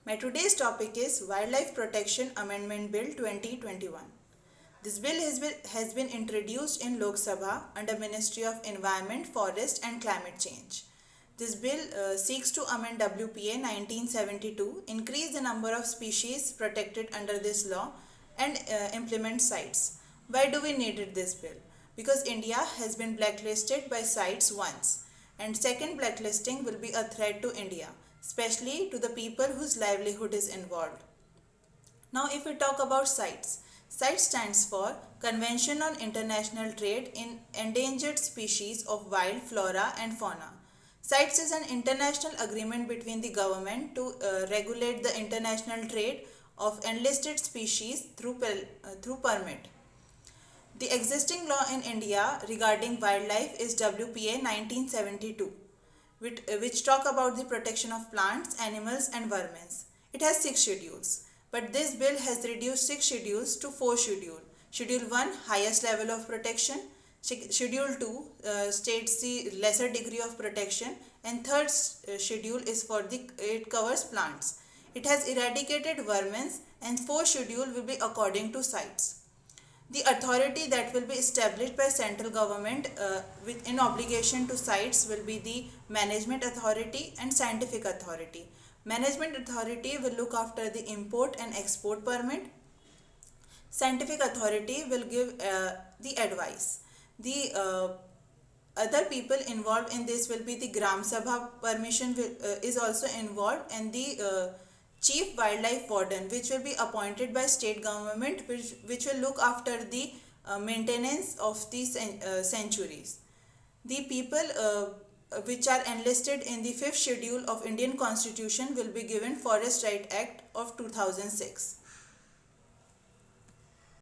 My today's topic is Wildlife Protection Amendment Bill 2021. This bill has been introduced in Lok Sabha under Ministry of Environment, Forest and Climate Change. This bill seeks to amend WPA 1972, increase the number of species protected under this law and implement CITES. Why do we need this bill? Because India has been blacklisted by CITES once, and second blacklisting will be a threat to India, especially to the people whose livelihood is involved. Now, if we talk about CITES, CITES stands for Convention on International Trade in Endangered Species of Wild Flora and Fauna. CITES is an international agreement between the government to regulate the international trade of enlisted species through permit. The existing law in India regarding wildlife is WPA 1972, which talk about the protection of plants, animals and vermin. It has 6 schedules, but this bill has reduced 6 schedules to 4 schedules. Schedule 1, highest level of protection. Schedule 2 states the lesser degree of protection, and third schedule is it covers plants. It has eradicated vermin, and fourth schedule will be according to CITES. The authority that will be established by central government in obligation to CITES will be the Management Authority and Scientific Authority. Management Authority will look after the import and export permit. Scientific Authority will give the advice. The other people involved in this will be the Gram Sabha permission is also involved, and the Chief Wildlife Warden, which will be appointed by state government, which will look after the maintenance of the sanctuaries. The people which are enlisted in the 5th schedule of Indian Constitution will be given Forest Right Act of 2006.